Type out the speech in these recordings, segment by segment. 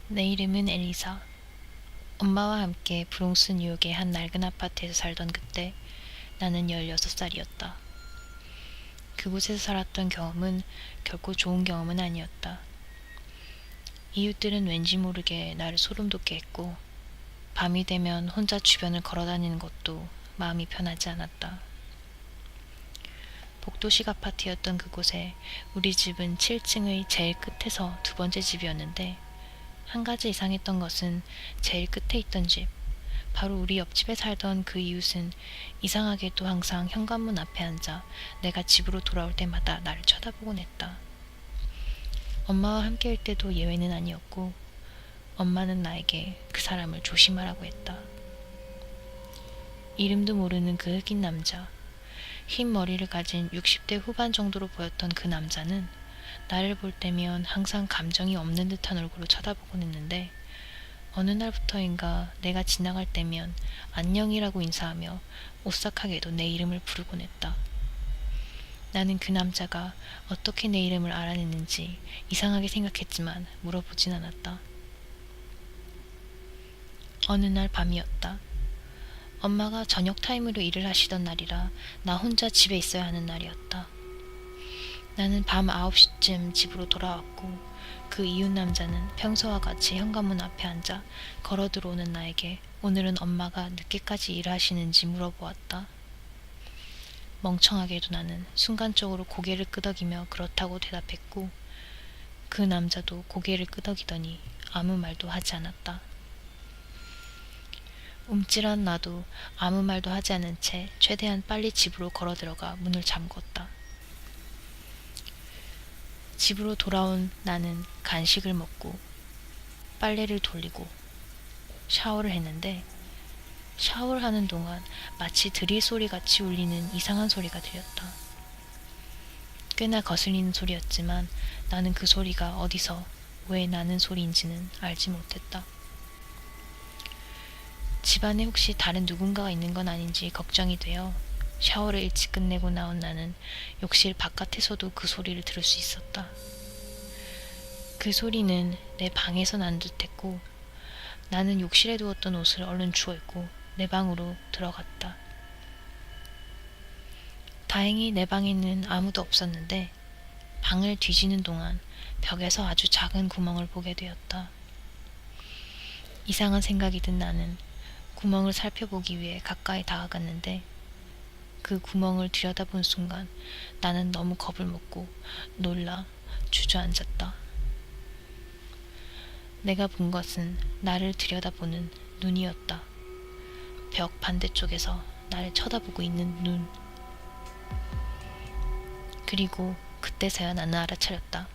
내 이름은 엘리사. 엄마와 함께 브롱스 뉴욕의 한 낡은 아파트에서 살던 그때 나는 16살이었다. 그곳에서 살았던 경험은 결코 좋은 경험은 아니었다. 이웃들은 왠지 모르게 나를 소름 돋게 했고 밤이 되면 혼자 주변을 걸어다니는 것도 마음이 편하지 않았다. 복도식 아파트였던 그곳에 우리 집은 7층의 제일 끝에서 두 번째 집이었는데 한 가지 이상했던 것은 제일 끝에 있던 집, 바로 우리 옆집에 살던 그 이웃은 이상하게도 항상 현관문 앞에 앉아 내가 집으로 돌아올 때마다 나를 쳐다보곤 했다. 엄마와 함께일 때도 예외는 아니었고 엄마는 나에게 그 사람을 조심하라고 했다. 이름도 모르는 그 흑인 남자, 흰 머리를 가진 60대 후반 정도로 보였던 그 남자는 나를 볼 때면 항상 감정이 없는 듯한 얼굴로 쳐다보곤 했는데 어느 날부터인가 내가 지나갈 때면 안녕이라고 인사하며 오싹하게도 내 이름을 부르곤 했다. 나는 그 남자가 어떻게 내 이름을 알아냈는지 이상하게 생각했지만 물어보진 않았다. 어느 날 밤이었다. 엄마가 저녁 타임으로 일을 하시던 날이라 나 혼자 집에 있어야 하는 날이었다. 나는 밤 9시쯤 집으로 돌아왔고 그 이웃 남자는 평소와 같이 현관문 앞에 앉아 걸어 들어오는 나에게 오늘은 엄마가 늦게까지 일하시는지 물어보았다. 멍청하게도 나는 순간적으로 고개를 끄덕이며 그렇다고 대답했고 그 남자도 고개를 끄덕이더니 아무 말도 하지 않았다. 움찔한 나도 아무 말도 하지 않은 채 최대한 빨리 집으로 걸어 들어가 문을 잠궜다. 집으로 돌아온 나는 간식을 먹고 빨래를 돌리고 샤워를 했는데 샤워를 하는 동안 마치 드릴 소리 같이 울리는 이상한 소리가 들렸다. 꽤나 거슬리는 소리였지만 나는 그 소리가 어디서 왜 나는 소리인지는 알지 못했다. 집안에 혹시 다른 누군가가 있는 건 아닌지 걱정이 되어 샤워를 일찍 끝내고 나온 나는 욕실 바깥에서도 그 소리를 들을 수 있었다. 그 소리는 내 방에서 난 듯했고 나는 욕실에 두었던 옷을 얼른 주워 입고 내 방으로 들어갔다. 다행히 내 방에는 아무도 없었는데 방을 뒤지는 동안 벽에서 아주 작은 구멍을 보게 되었다. 이상한 생각이 든 나는 구멍을 살펴보기 위해 가까이 다가갔는데 그 구멍을 들여다본 순간 나는 너무 겁을 먹고 놀라 주저앉았다. 내가 본 것은 나를 들여다보는 눈이었다. 벽 반대쪽에서 나를 쳐다보고 있는 눈. 그리고 그때서야 나는 알아차렸다.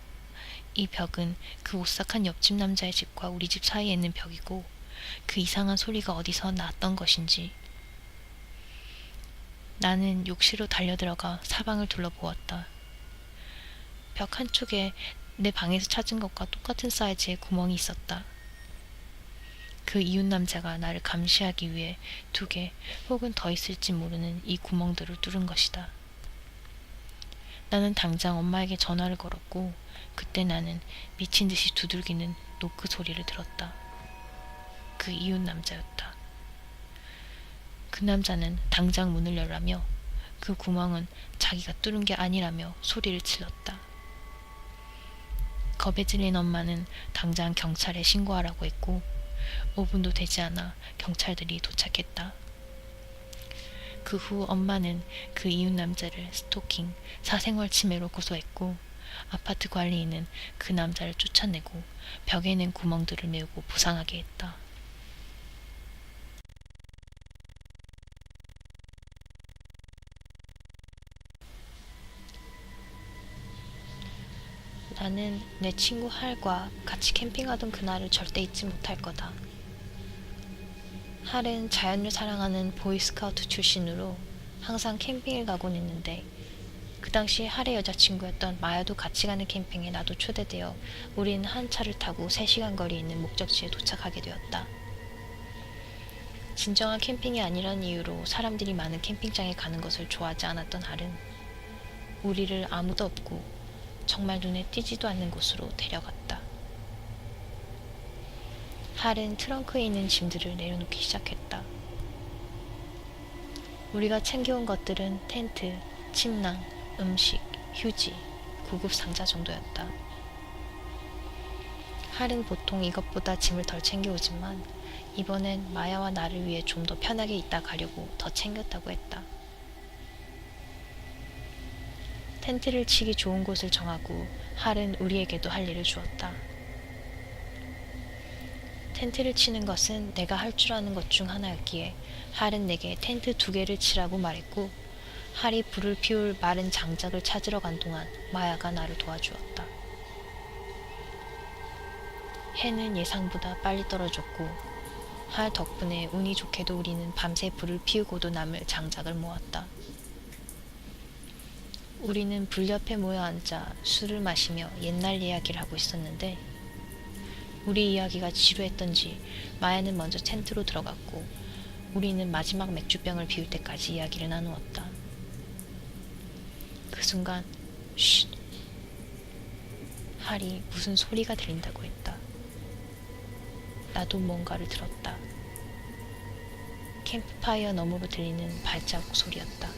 이 벽은 그 오싹한 옆집 남자의 집과 우리 집 사이에 있는 벽이고 그 이상한 소리가 어디서 났던 것인지. 나는 욕실로 달려들어가 사방을 둘러보았다. 벽 한쪽에 내 방에서 찾은 것과 똑같은 사이즈의 구멍이 있었다. 그 이웃 남자가 나를 감시하기 위해 2개 혹은 더 있을지 모르는 이 구멍들을 뚫은 것이다. 나는 당장 엄마에게 전화를 걸었고 그때 나는 미친 듯이 두들기는 노크 소리를 들었다. 그 이웃 남자였다. 그 남자는 당장 문을 열라며 그 구멍은 자기가 뚫은 게 아니라며 소리를 질렀다. 겁에 질린 엄마는 당장 경찰에 신고하라고 했고 5분도 되지 않아 경찰들이 도착했다. 그 후 엄마는 그 이웃 남자를 스토킹, 사생활 침해로 고소했고 아파트 관리인은 그 남자를 쫓아내고 벽에 낸 구멍들을 메우고 보상하게 했다. 나는 내 친구 할과 같이 캠핑하던 그날을 절대 잊지 못할 거다. 할은 자연을 사랑하는 보이스카우트 출신으로 항상 캠핑을 가곤 했는데 그 당시 할의 여자친구였던 마야도 같이 가는 캠핑에 나도 초대되어 우린 한 차를 타고 3시간 거리에 있는 목적지에 도착하게 되었다. 진정한 캠핑이 아니라는 이유로 사람들이 많은 캠핑장에 가는 것을 좋아하지 않았던 할은 우리를 아무도 없고 정말 눈에 띄지도 않는 곳으로 데려갔다. 할은 트렁크에 있는 짐들을 내려놓기 시작했다. 우리가 챙겨온 것들은 텐트, 침낭, 음식, 휴지, 구급 상자 정도였다. 할은 보통 이것보다 짐을 덜 챙겨오지만 이번엔 마야와 나를 위해 좀 더 편하게 있다 가려고 더 챙겼다고 했다. 텐트를 치기 좋은 곳을 정하고 할은 우리에게도 할 일을 주었다. 텐트를 치는 것은 내가 할 줄 아는 것 중 하나였기에 할은 내게 텐트 2개를 치라고 말했고, 할이 불을 피울 마른 장작을 찾으러 간 동안 마야가 나를 도와주었다. 해는 예상보다 빨리 떨어졌고 할 덕분에 운이 좋게도 우리는 밤새 불을 피우고도 남을 장작을 모았다. 우리는 불 옆에 모여 앉아 술을 마시며 옛날 이야기를 하고 있었는데, 우리 이야기가 지루했던지 마야는 먼저 텐트로 들어갔고 우리는 마지막 맥주병을 비울 때까지 이야기를 나누었다. 그 순간 쉿! 할이 무슨 소리가 들린다고 했다. 나도 뭔가를 들었다. 캠프파이어 너머로 들리는 발자국 소리였다.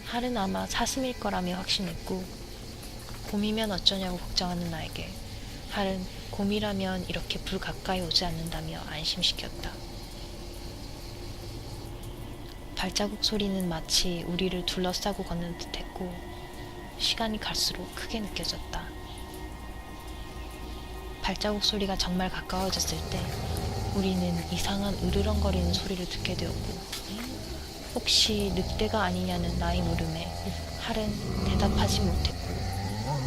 할은 아마 사슴일 거라며 확신했고, 곰이면 어쩌냐고 걱정하는 나에게 할은 곰이라면 이렇게 불 가까이 오지 않는다며 안심시켰다. 발자국 소리는 마치 우리를 둘러싸고 걷는 듯했고 시간이 갈수록 크게 느껴졌다. 발자국 소리가 정말 가까워졌을 때 우리는 이상한 으르렁거리는 소리를 듣게 되었고, 혹시 늑대가 아니냐는 나의 물음에 할은 대답하지 못했고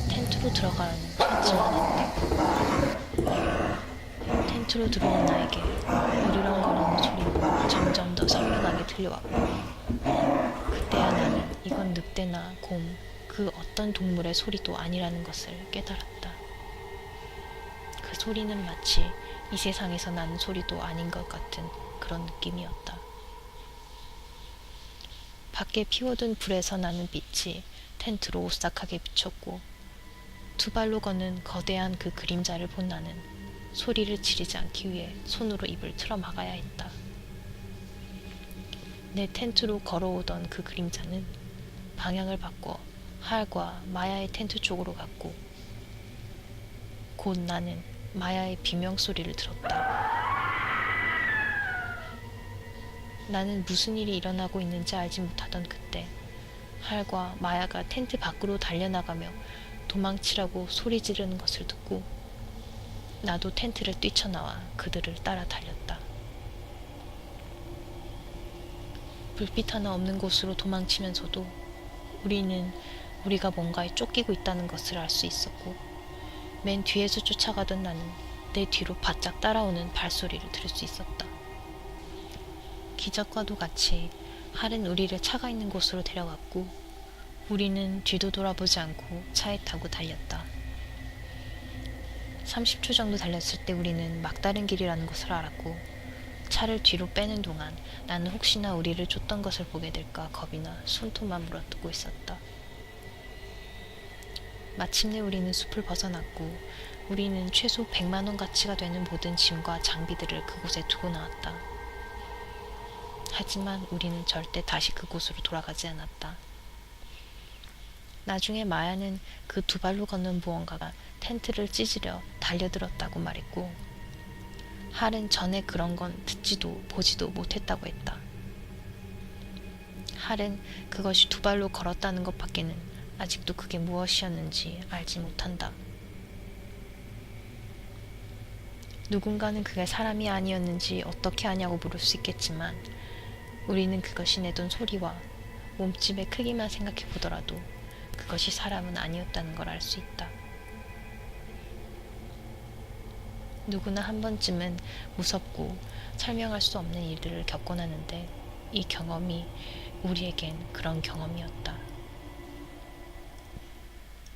텐트로 들어가라는 천지만 했다. 텐트로 들어온 나에게 으르렁거리는 소리가 점점 더 선명하게 들려왔고, 그때야 나는 이건 늑대나 곰, 그 어떤 동물의 소리도 아니라는 것을 깨달았다. 그 소리는 마치 이 세상에서 나는 소리도 아닌 것 같은 그런 느낌이었다. 밖에 피워둔 불에서 나는 빛이 텐트로 오싹하게 비쳤고, 2발로 걷는 거대한 그 그림자를 본 나는 소리를 지르지 않기 위해 손으로 입을 틀어 막아야 했다. 내 텐트로 걸어오던 그 그림자는 방향을 바꿔 할과 마야의 텐트 쪽으로 갔고, 곧 나는 마야의 비명소리를 들었다. 나는 무슨 일이 일어나고 있는지 알지 못하던 그때 할과 마야가 텐트 밖으로 달려나가며 도망치라고 소리 지르는 것을 듣고 나도 텐트를 뛰쳐나와 그들을 따라 달렸다. 불빛 하나 없는 곳으로 도망치면서도 우리는 우리가 뭔가에 쫓기고 있다는 것을 알 수 있었고, 맨 뒤에서 쫓아가던 나는 내 뒤로 바짝 따라오는 발소리를 들을 수 있었다. 기적과도 같이 할은 우리를 차가 있는 곳으로 데려갔고 우리는 뒤도 돌아보지 않고 차에 타고 달렸다. 30초 정도 달렸을 때 우리는 막다른 길이라는 것을 알았고, 차를 뒤로 빼는 동안 나는 혹시나 우리를 쫓던 것을 보게 될까 겁이나 손톱만 물어뜯고 있었다. 마침내 우리는 숲을 벗어났고 우리는 최소 100만 원 가치가 되는 모든 짐과 장비들을 그곳에 두고 나왔다. 하지만 우리는 절대 다시 그곳으로 돌아가지 않았다. 나중에 마야는 그 2발로 걷는 무언가가 텐트를 찢으려 달려들었다고 말했고, 할은 전에 그런 건 듣지도 보지도 못했다고 했다. 할은 그것이 2발로 걸었다는 것밖에는 아직도 그게 무엇이었는지 알지 못한다. 누군가는 그게 사람이 아니었는지 어떻게 아냐고 물을 수 있겠지만 우리는 그것이 내던 소리와 몸집의 크기만 생각해 보더라도 그것이 사람은 아니었다는 걸 알 수 있다. 누구나 한 번쯤은 무섭고 설명할 수 없는 일들을 겪곤 하는데 이 경험이 우리에겐 그런 경험이었다.